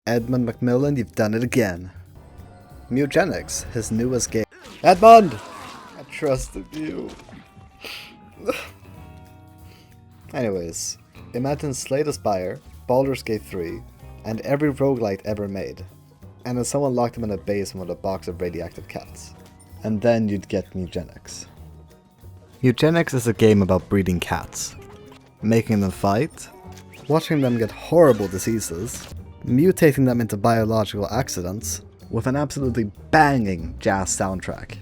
Edmund McMillen, you've done it again. Mewgenics, his newest game. Edmund! I trusted you. Anyways, imagine Slay the Spire, Baldur's Gate 3, and every roguelite ever made. And then someone locked them in a basement with a box of radioactive cats. And then you'd get Mewgenics. Mewgenics is a game about breeding cats. Making them fight, watching them get horrible diseases, mutating them into biological accidents, with an absolutely banging jazz soundtrack.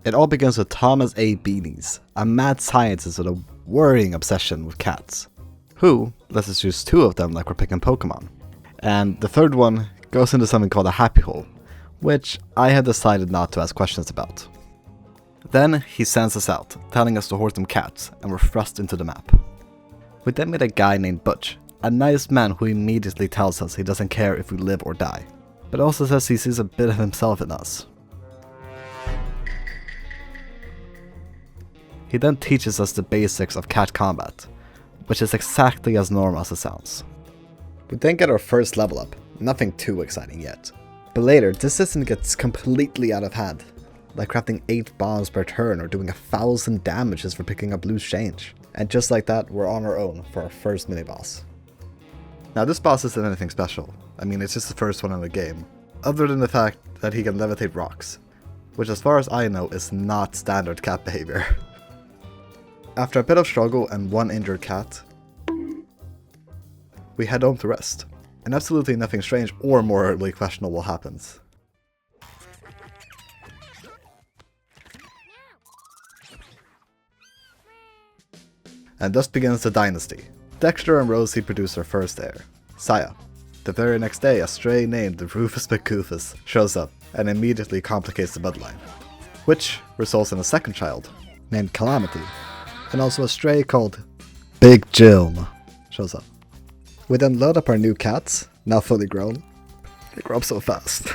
It all begins with Thomas A. Beanies, a mad scientist with a worrying obsession with cats. Who, let's just use two of them like we're picking Pokemon. And the third one goes into something called a happy hole, which I have decided not to ask questions about. Then he sends us out, telling us to hoard some cats, and we're thrust into the map. We then meet a guy named Butch, a nice man who immediately tells us he doesn't care if we live or die, but also says he sees a bit of himself in us. He then teaches us the basics of cat combat, which is exactly as normal as it sounds. We then get our first level up, nothing too exciting yet. But later, this system gets completely out of hand, like crafting 8 bombs per turn or doing 1,000 damages for picking up loose change. And just like that, we're on our own for our first mini-boss. Now this boss isn't anything special, I mean it's just the first one in the game, other than the fact that he can levitate rocks, which as far as I know is not standard cat behavior. After a bit of struggle and one injured cat, we head home to rest, and absolutely nothing strange or morally questionable happens. And thus begins the dynasty. Dexter and Rosie produce their first heir, Saya. The very next day, a stray named Rufus McGoofus shows up and immediately complicates the bloodline, which results in a second child, named Calamity, and also a stray called Big Jilm shows up. We then load up our new cats, now fully grown. They grow up so fast.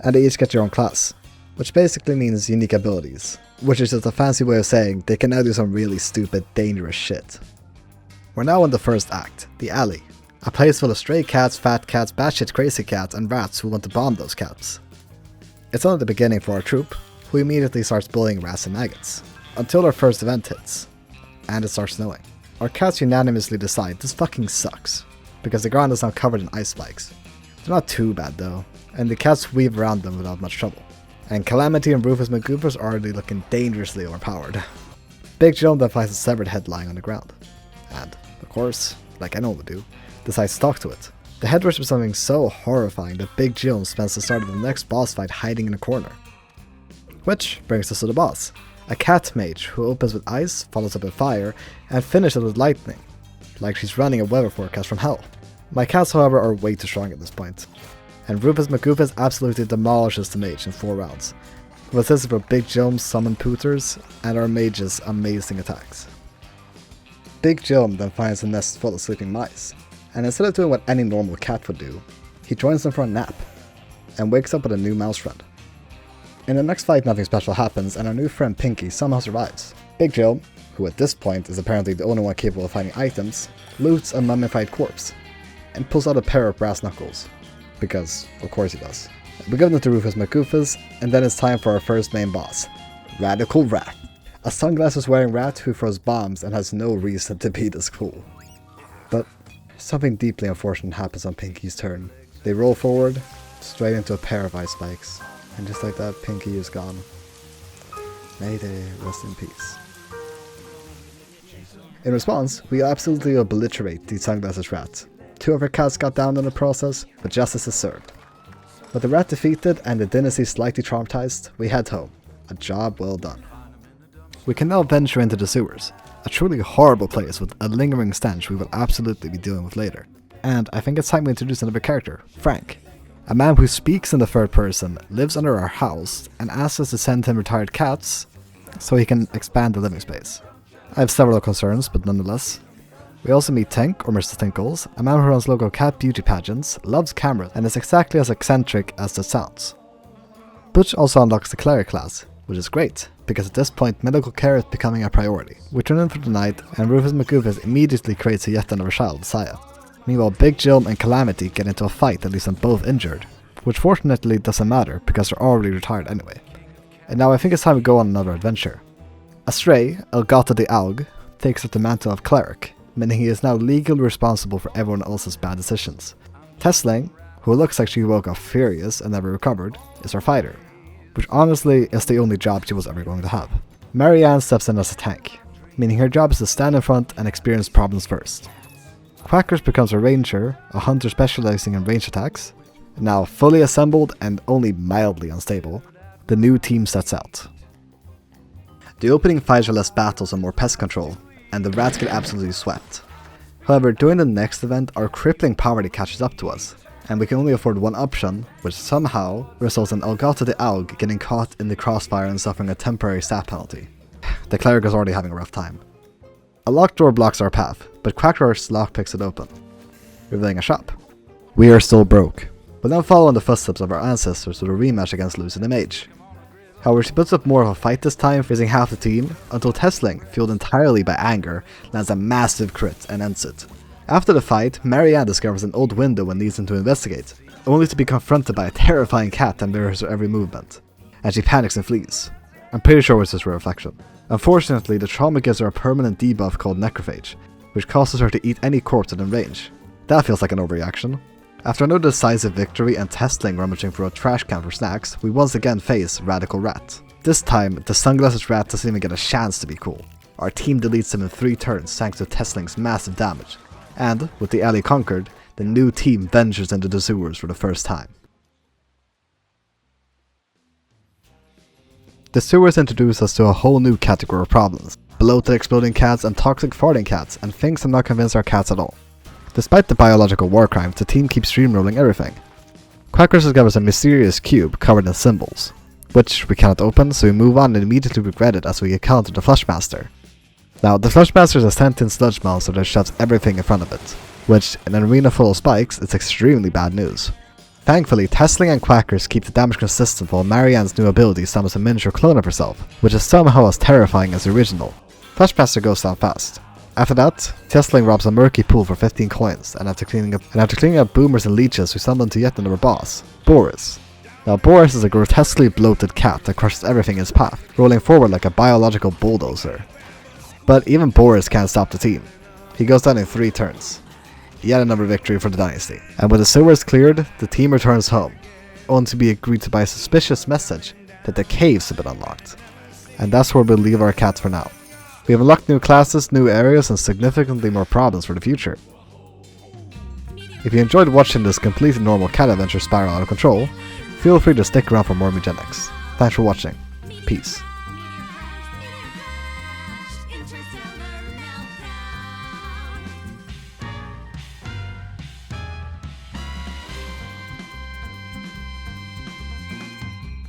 And they each get their own class, which basically means unique abilities, which is just a fancy way of saying they can now do some really stupid, dangerous shit. We're now in the first act, the alley, a place full of stray cats, fat cats, batshit crazy cats, and rats who want to bomb those cats. It's only the beginning for our troop, who immediately starts bullying rats and maggots, until our first event hits, and it starts snowing. Our cats unanimously decide this fucking sucks, because the ground is now covered in ice spikes. They're not too bad though, and the cats weave around them without much trouble. And Calamity and Rufus McGoofus are already looking dangerously overpowered. Big Jilm then finds a severed head lying on the ground, and, of course, like anyone would do, decides to talk to it. The head worships something so horrifying that Big Jilm spends the start of the next boss fight hiding in a corner. Which brings us to the boss. A cat mage who opens with ice, follows up with fire, and finishes with lightning, like she's running a weather forecast from hell. My cats, however, are way too strong at this point, and Rufus McGoofus absolutely demolishes the mage in 4 rounds, with assisted from Big Jilm's summon pooters and our mage's amazing attacks. Big Jilm then finds a nest full of sleeping mice, and instead of doing what any normal cat would do, he joins them for a nap, and wakes up with a new mouse friend. In the next fight, nothing special happens, and our new friend Pinky somehow survives. Big Jilm, who at this point is apparently the only one capable of finding items, loots a mummified corpse, and pulls out a pair of brass knuckles. Because, of course he does. We give them to Rufus McGoofus, and then it's time for our first main boss, Radical Rat. A sunglasses-wearing rat who throws bombs and has no reason to be this cool. But something deeply unfortunate happens on Pinky's turn. They roll forward, straight into a pair of ice spikes. And just like that, Pinky is gone. May they rest in peace. In response, we absolutely obliterate these sunglasses rats. 2 of our cats got down in the process, but justice is served. With the rat defeated and the dynasty slightly traumatized, we head home. A job well done. We can now venture into the sewers, a truly horrible place with a lingering stench we will absolutely be dealing with later. And I think it's time we introduce another character, Frank. A man who speaks in the third person, lives under our house, and asks us to send him retired cats so he can expand the living space. I have several concerns, but nonetheless. We also meet Tink, or Mr. Tinkles, a man who runs local cat beauty pageants, loves cameras, and is exactly as eccentric as it sounds. Butch also unlocks the cleric class, which is great, because at this point medical care is becoming a priority. We turn in for the night, and Rufus McGoofus immediately creates a yet another child, Saya. Meanwhile, Big Jim and Calamity get into a fight that leaves them both injured, which fortunately doesn't matter because they're already retired anyway. And now I think it's time to go on another adventure. Astray, Elgato the Aug, takes up the mantle of cleric, meaning he is now legally responsible for everyone else's bad decisions. Tesling, who looks like she woke up furious and never recovered, is her fighter, which honestly is the only job she was ever going to have. Marianne steps in as a tank, meaning her job is to stand in front and experience problems first. Quackers becomes a ranger, a hunter specializing in range attacks. Now fully assembled and only mildly unstable, the new team sets out. The opening fights are less battles and more pest control, and the rats get absolutely swept. However, during the next event, our crippling poverty catches up to us, and we can only afford one option, which somehow results in Elgato the Aug getting caught in the crossfire and suffering a temporary stat penalty. The cleric is already having a rough time. A locked door blocks our path, but Quacker's lock picks it open, revealing a shop. We are still broke, but then follow in the footsteps of our ancestors with a rematch against Lucy the Mage. However, she puts up more of a fight this time, facing half the team, until Tesling, fueled entirely by anger, lands a massive crit and ends it. After the fight, Marianne discovers an old window and leads in to investigate, only to be confronted by a terrifying cat that mirrors her every movement, and she panics and flees. I'm pretty sure it's just a reflection. Unfortunately, the trauma gives her a permanent debuff called Necrophage, which causes her to eat any corpse within range. That feels like an overreaction. After another decisive victory and Tesling rummaging for a trash can for snacks, we once again face Radical Rat. This time, the sunglasses rat doesn't even get a chance to be cool. Our team deletes him in 3 turns thanks to Tesling's massive damage. And, with the alley conquered, the new team ventures into the sewers for the first time. The sewers introduce us to a whole new category of problems. Bloated exploding cats and toxic farting cats, and things I'm not convinced are cats at all. Despite the biological war crimes, the team keeps streamrolling everything. Quackers discovers a mysterious cube covered in symbols, which we cannot open, so we move on and immediately regret it as we encounter the Flushmaster. Now, the Flushmaster is a sentient sludge monster that shoves everything in front of it, which, in an arena full of spikes, is extremely bad news. Thankfully, Tesling and Quackers keep the damage consistent while Marianne's new ability summons a miniature clone of herself, which is somehow as terrifying as the original. Flushmaster goes down fast. After that, Tesling robs a murky pool for 15 coins, and after cleaning up boomers and leeches, we summon to yet another boss, Boris. Now, Boris is a grotesquely bloated cat that crushes everything in its path, rolling forward like a biological bulldozer. But even Boris can't stop the team. He goes down in 3 turns. Yet another victory for the dynasty. And with the sewers cleared, the team returns home, only to be greeted by a suspicious message that the caves have been unlocked. And that's where we'll leave our cats for now. We have unlocked new classes, new areas, and significantly more problems for the future. If you enjoyed watching this completely normal cat adventure spiral out of control, feel free to stick around for more Mewgenics. Thanks for watching. Peace.